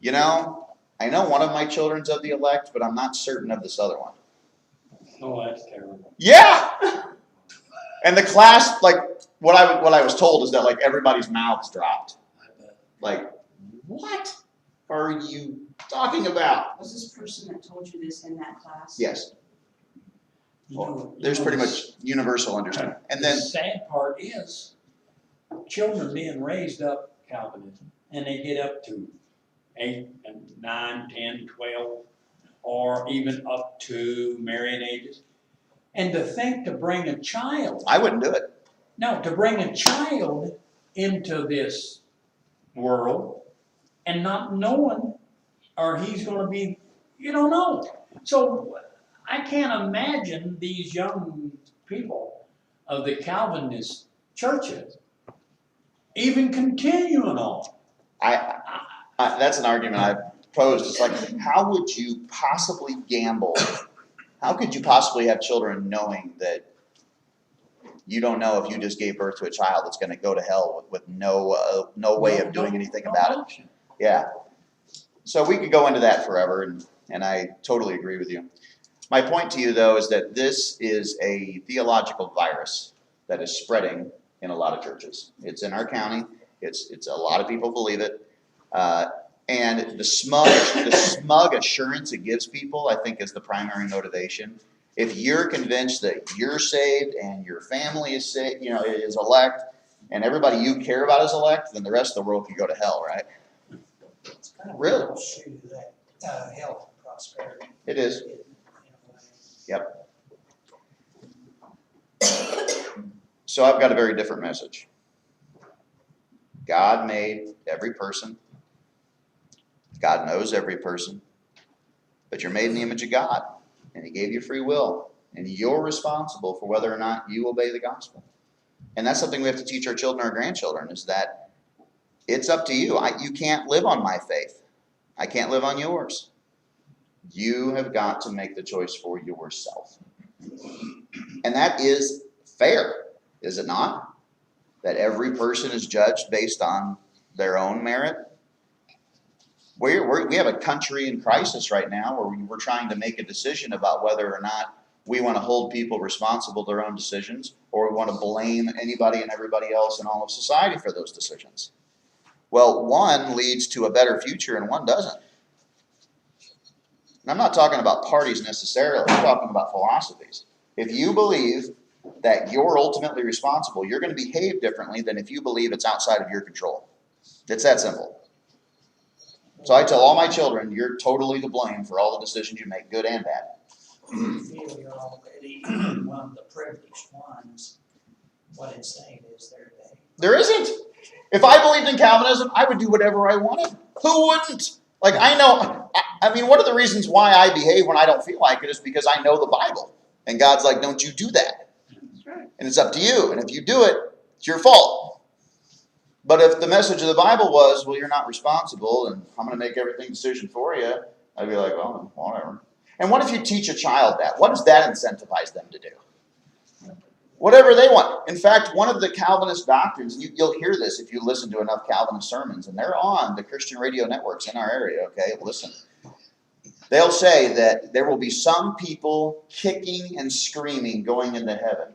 I know one of my children's of the elect, but I'm not certain of this other one. Oh, that's terrible. Yeah. And the class, like what I was told is that like everybody's mouths dropped. Like, what are you talking about? Was this person that told you this in that class? Yes. There's pretty much universal understanding. And then the sad part is children being raised up Calvinism, and they get up to 8 and 9, 10, 12, or even up to marrying ages. And to think to bring a child. I wouldn't do it. No, to bring a child into this world and not knowing, or he's going to be, you don't know. So I can't imagine these young people of the Calvinist churches even continuing on. That's an argument I've posed. It's like, how would you possibly gamble? How could you possibly have children knowing that you don't know if you just gave birth to a child that's going to go to hell with no way of doing anything about it? Yeah. So we could go into that forever, and I totally agree with you. My point to you, though, is that this is a theological virus that is spreading in a lot of churches. It's in our county. It's a lot of people believe it. And the smug assurance it gives people, I think, is the primary motivation. If you're convinced that you're saved and your family is saved, is elect, and everybody you care about is elect, then the rest of the world can go to hell, right? It's kind of Really? that health and prosperity. It is. Yep. So I've got a very different message. God made every person. God knows every person. But you're made in the image of God. And he gave you free will. And you're responsible for whether or not you obey the gospel. And that's something we have to teach our children, our grandchildren, is that it's up to you. You can't live on my faith. I can't live on yours. You have got to make the choice for yourself. And that is fair, is it not? That every person is judged based on their own merit. We have a country in crisis right now where we're trying to make a decision about whether or not we want to hold people responsible for their own decisions, or we want to blame anybody and everybody else in all of society for those decisions. Well, one leads to a better future and one doesn't. And I'm not talking about parties necessarily, I'm talking about philosophies. If you believe that you're ultimately responsible, you're going to behave differently than if you believe it's outside of your control. It's that simple. So I tell all my children, you're totally to blame for all the decisions you make, good and bad. You feel you're already one of the privileged ones. What it's saying is There isn't. If I believed in Calvinism, I would do whatever I wanted. Who wouldn't? Like, I know, I mean, one of the reasons why I behave when I don't feel like it is because I know the Bible. And God's like, don't you do that. And it's up to you. And if you do it, it's your fault. But if the message of the Bible was, well, you're not responsible and I'm going to make everything decision for you, I'd be like, well, whatever. And what if you teach a child that? What does that incentivize them to do? Whatever they want. In fact, one of the Calvinist doctrines, you'll hear this if you listen to enough Calvinist sermons, and they're on the Christian radio networks in our area, okay? Listen. They'll say that there will be some people kicking and screaming going into heaven.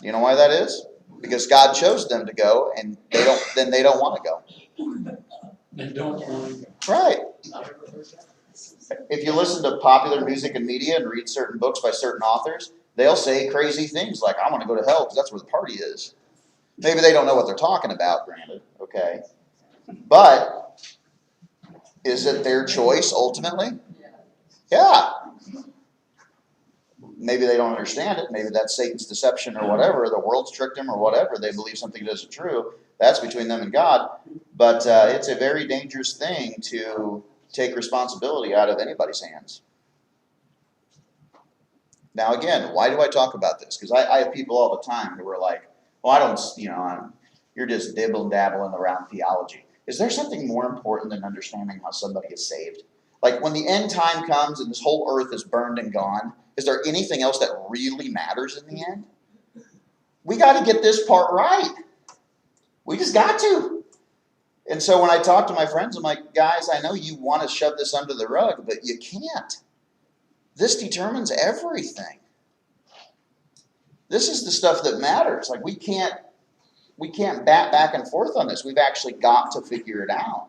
You know why that is? Because God chose them to go, and they don't want to go. They don't want to go. Right. If you listen to popular music and media and read certain books by certain authors, they'll say crazy things like, I want to go to hell because that's where the party is. Maybe they don't know what they're talking about, granted, okay? But is it their choice ultimately? Yeah. Maybe they don't understand it. Maybe that's Satan's deception or whatever. The world's tricked them or whatever. They believe something that isn't true. That's between them and God. But it's a very dangerous thing to take responsibility out of anybody's hands. Now again, why do I talk about this? Because I have people all the time who are like, well, I don't, you're just dibble-dabbling around theology. Is there something more important than understanding how somebody is saved? Like when the end time comes and this whole earth is burned and gone, is there anything else that really matters in the end? We got to get this part right. We just got to. And so when I talk to my friends, I'm like, guys, I know you want to shove this under the rug, but you can't. This determines everything. This is the stuff that matters. Like we can't bat back and forth on this. We've actually got to figure it out.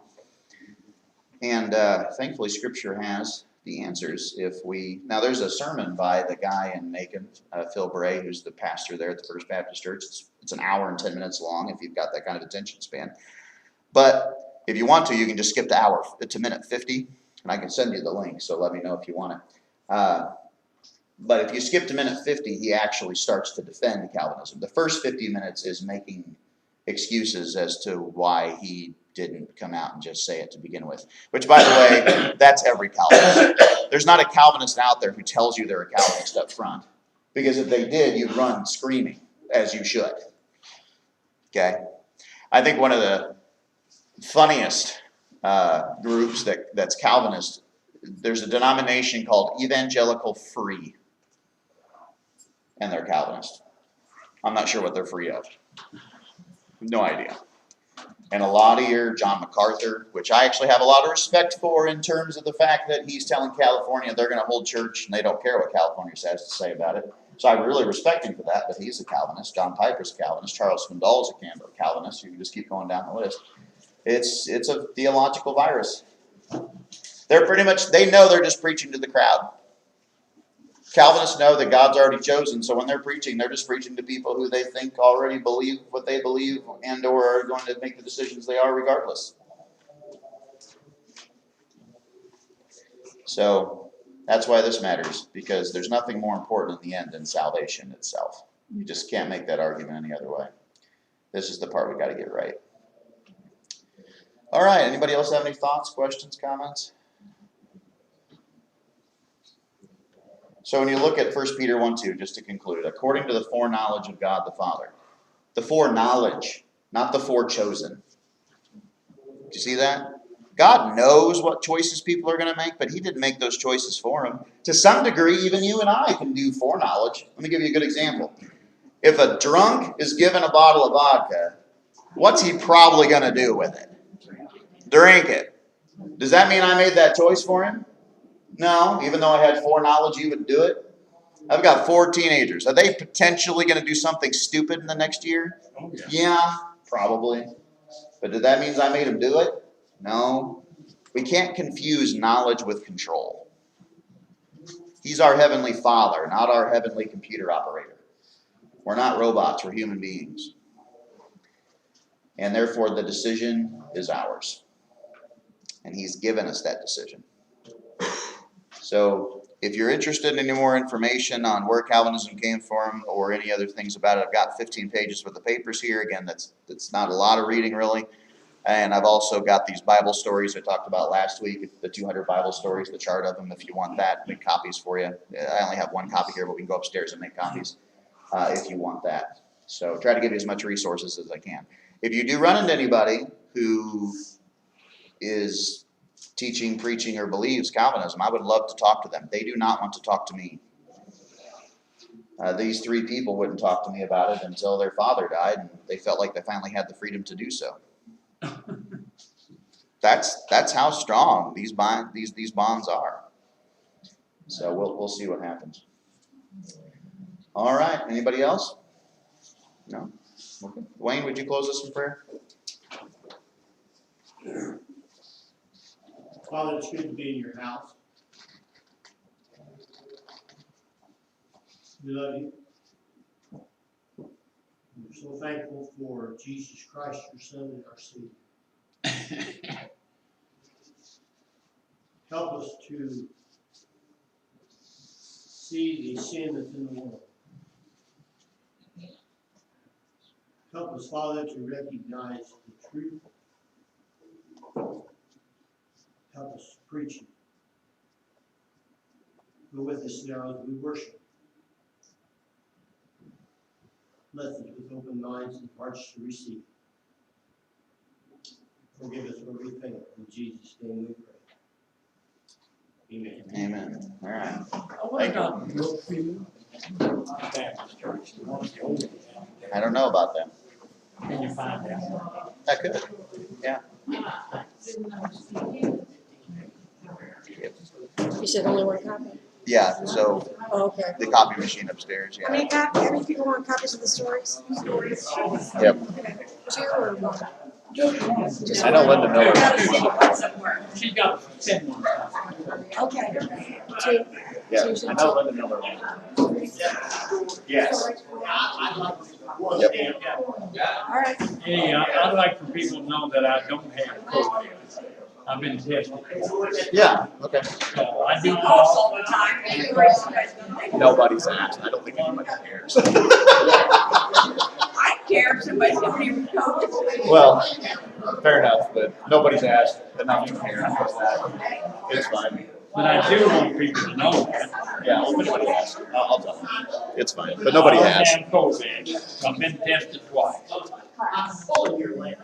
And thankfully, Scripture has the answers. Now there's a sermon by the guy in Macon, Phil Bray, who's the pastor there at the First Baptist Church. It's an hour and 10 minutes long if you've got that kind of attention span. But if you want to, you can just skip the hour to minute 50, and I can send you the link, so let me know if you want it. But if you skip to minute 50, he actually starts to defend Calvinism. The first 50 minutes is making excuses as to why he didn't come out and just say it to begin with. Which, by the way, that's every Calvinist. There's not a Calvinist out there who tells you they're a Calvinist up front. Because if they did, you'd run screaming, as you should. Okay? I think one of the funniest groups that's Calvinist, there's a denomination called Evangelical Free. And they're Calvinist. I'm not sure what they're free of. No idea. And a lot of your John MacArthur, which I actually have a lot of respect for in terms of the fact that he's telling California they're going to hold church and they don't care what California has to say about it. So I really respect him for that, but he's a Calvinist. John Piper's a Calvinist. Charles Swindoll is a Calvinist. You can just keep going down the list. It's a theological virus. They're pretty much, they know they're just preaching to the crowd. Calvinists know that God's already chosen, so when they're preaching to people who they think already believe what they believe and or are going to make the decisions they are regardless. So That's why this matters, because there's nothing more important in the end than salvation itself. You just can't make that argument any other way. This is the part we got to get right. All right, anybody else have any thoughts, questions, comments? So when you look at 1 Peter 1:2, just to conclude, according to the foreknowledge of God the Father. The foreknowledge, not the forechosen. Do you see that? God knows what choices people are going to make, but he didn't make those choices for them. To some degree, even you and I can do foreknowledge. Let me give you a good example. If a drunk is given a bottle of vodka, what's he probably going to do with it? Drink it. Does that mean I made that choice for him? No, even though I had foreknowledge he would do it. I've got 4 teenagers. Are they potentially going to do something stupid in the next year? Oh, yeah. Yeah, probably. But did that mean I made them do it? No. We can't confuse knowledge with control. He's our heavenly Father, not our heavenly computer operator. We're not robots, we're human beings. And therefore the decision is ours. And he's given us that decision. So if you're interested in any more information on where Calvinism came from or any other things about it, I've got 15 pages worth of papers here. Again, that's not a lot of reading really. And I've also got these Bible stories I talked about last week, the 200 Bible stories, the chart of them if you want that, make copies for you. I only have one copy here, but we can go upstairs and make copies if you want that. So try to give you as much resources as I can. If you do run into anybody who is teaching, preaching, or believes Calvinism, I would love to talk to them. They do not want to talk to me. These 3 people wouldn't talk to me about it until their father died, and they felt like they finally had the freedom to do so. That's how strong these bonds are. So we'll see what happens. All right. Anybody else? No. Okay. Wayne, would you close us in prayer? Father, it's good to be in your house. We love you. We're so thankful for Jesus Christ, your Son, and our Savior. Help us to see the sin that's in the world. Help us, Father, to recognize the truth. Help us preach it. Go with us now as we worship. Bless us with open minds and hearts to receive. Forgive us where we fail. In Jesus' name we pray. Amen. Amen. All right. What about Brookfield Baptist Church? I don't know about them. Can you find out? I could. Yeah. You said only one copy? Yeah, so Oh, okay. the copy machine upstairs, How many yeah. how many people want copies of the stories? Yep. 2 or 1? I know Linda Miller. She's got 10 more. Okay. 2. Yeah, So you said I know 2. Linda Miller. Yes. Yep. All right. Hey, I'd like for people to know that I don't have COVID. I've been tested. Yeah, okay. So I do All the time. Nobody's asked. I don't think anybody cares. I care if somebody's going to even COVID. Well, fair enough, but nobody's asked enough to care. It's fine. But I do want people to know that. Yeah, well, if anybody asks, I'll tell them. It's fine, but nobody I has. don't have COVID. I've been tested twice. I'm full of your Well,